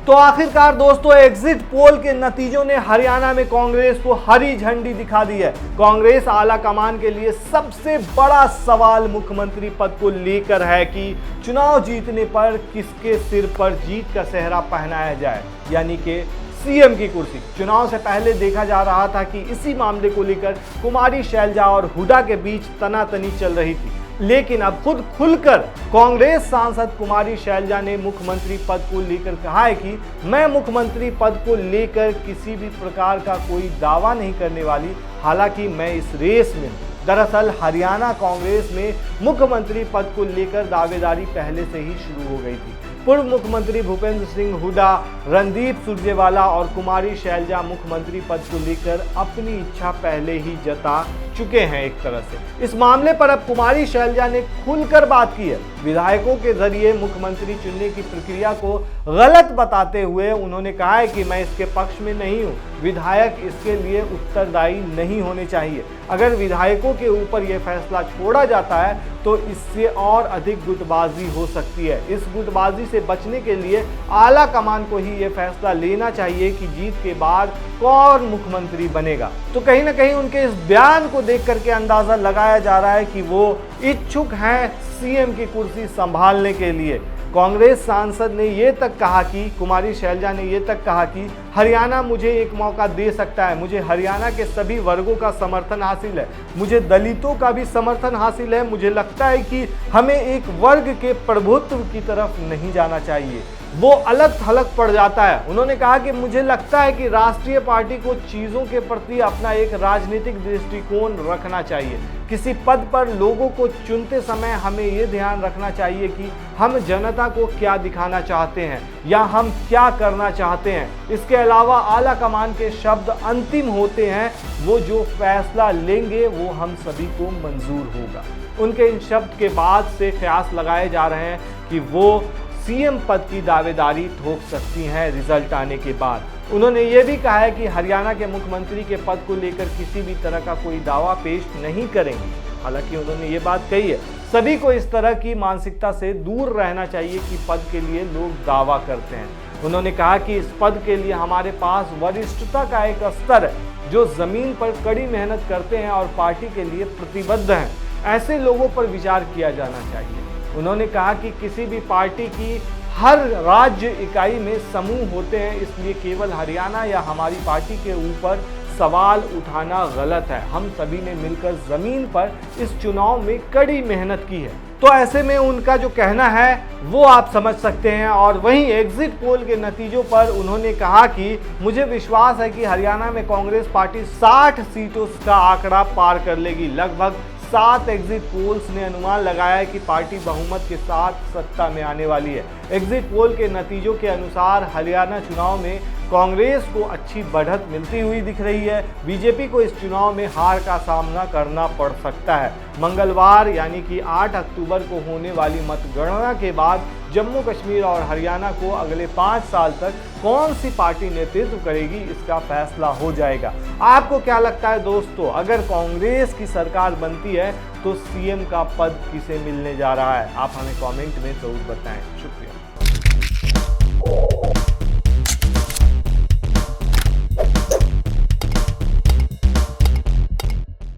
तो आखिरकार दोस्तों एग्जिट पोल के नतीजों ने हरियाणा में कांग्रेस को हरी झंडी दिखा दी है। कांग्रेस आला कमान के लिए सबसे बड़ा सवाल मुख्यमंत्री पद को लेकर है कि चुनाव जीतने पर किसके सिर पर जीत का सेहरा पहनाया जाए, यानी कि सीएम की कुर्सी। चुनाव से पहले देखा जा रहा था कि इसी मामले को लेकर कुमारी शैलजा और हुड्डा के बीच तनातनी चल रही थी, लेकिन अब खुद खुलकर कांग्रेस सांसद कुमारी शैलजा ने मुख्यमंत्री पद को लेकर कहा है कि मैं मुख्यमंत्री पद को लेकर किसी भी प्रकार का कोई दावा नहीं करने वाली, हालांकि मैं इस रेस में हूं। दरअसल हरियाणा कांग्रेस में मुख्यमंत्री पद को लेकर दावेदारी पहले से ही शुरू हो गई थी। पूर्व मुख्यमंत्री भूपेंद्र सिंह हुड्डा, रणदीप सुरजेवाला और कुमारी शैलजा मुख्यमंत्री पद को लेकर अपनी इच्छा पहले ही जता चुके हैं एक तरह से। इस मामले पर अब कुमारी शैलजा ने खुलकर बात की है। विधायकों के जरिए मुख्यमंत्री चुनने की प्रक्रिया को गलत बताते हुए उन्होंने कहा है कि मैं इसके पक्ष में नहीं हूं, विधायक इसके लिए उत्तरदायी नहीं होने चाहिए। अगर विधायकों के ऊपर यह फैसला छोड़ा जाता है तो इससे और अधिक गुटबाजी हो सकती है। इस गुटबाजी से बचने के लिए आला कमान को ही यह फैसला लेना चाहिए कि जीत के बाद कौन मुख्यमंत्री बनेगा। तो कहीं ना कहीं उनके इस बयान को देख करके अंदाजा लगाया जा रहा है कि वो इच्छुक हैं सीएम की कुर्सी संभालने के लिए। कांग्रेस सांसद ने ये तक कहा कि कुमारी शैलजा ने ये तक कहा कि हरियाणा मुझे एक मौका दे सकता है, मुझे हरियाणा के सभी वर्गों का समर्थन हासिल है, मुझे दलितों का भी समर्थन हासिल है। मुझे लगता है कि हमें एक वर्ग के प्रभुत्व की तरफ नहीं जाना चाहिए, वो अलग थलग पड़ जाता है। उन्होंने कहा कि मुझे लगता है कि राष्ट्रीय पार्टी को चीज़ों के प्रति अपना एक राजनीतिक दृष्टिकोण रखना चाहिए। किसी पद पर लोगों को चुनते समय हमें ये ध्यान रखना चाहिए कि हम जनता को क्या दिखाना चाहते हैं या हम क्या करना चाहते हैं। इसके अलावा आला कमान के शब्द अंतिम होते हैं, वो जो फैसला लेंगे वो हम सभी को मंजूर होगा। उनके इन शब्द के बाद से कयास लगाए जा रहे हैं कि वो सीएम पद की दावेदारी ठोक सकती हैं रिजल्ट आने के बाद। उन्होंने ये भी कहा है कि हरियाणा के मुख्यमंत्री के पद को लेकर किसी भी तरह का कोई दावा पेश नहीं करेंगे। हालांकि उन्होंने ये बात कही है, सभी को इस तरह की मानसिकता से दूर रहना चाहिए कि पद के लिए लोग दावा करते हैं। उन्होंने कहा कि इस पद के लिए हमारे पास वरिष्ठता का एक स्तर है, जो जमीन पर कड़ी मेहनत करते हैं और पार्टी के लिए प्रतिबद्ध हैं। ऐसे लोगों पर विचार किया जाना चाहिए। उन्होंने कहा कि किसी भी पार्टी की हर राज्य इकाई में समूह होते हैं, इसलिए केवल हरियाणा या हमारी पार्टी के ऊपर सवाल उठाना गलत है। हम सभी ने मिलकर जमीन पर इस चुनाव में कड़ी मेहनत की है। तो ऐसे में उनका जो कहना है वो आप समझ सकते हैं। और वहीं एग्जिट पोल के नतीजों पर उन्होंने कहा कि मुझे विश्वास है कि हरियाणा में कांग्रेस पार्टी 60 सीटों का आंकड़ा पार कर लेगी। लगभग 7 एग्जिट पोल्स ने अनुमान लगाया है कि पार्टी बहुमत के साथ सत्ता में आने वाली है। एग्जिट पोल के नतीजों के अनुसार हरियाणा चुनाव में कांग्रेस को अच्छी बढ़त मिलती हुई दिख रही है। बीजेपी को इस चुनाव में हार का सामना करना पड़ सकता है। मंगलवार यानी कि 8 अक्टूबर को होने वाली मतगणना के बाद जम्मू कश्मीर और हरियाणा को अगले 5 साल तक कौन सी पार्टी नेतृत्व करेगी, इसका फैसला हो जाएगा। आपको क्या लगता है दोस्तों, अगर कांग्रेस की सरकार बनती है तो सीएम का पद किसे मिलने जा रहा है? आप हमें कमेंट में जरूर बताएं। शुक्रिया।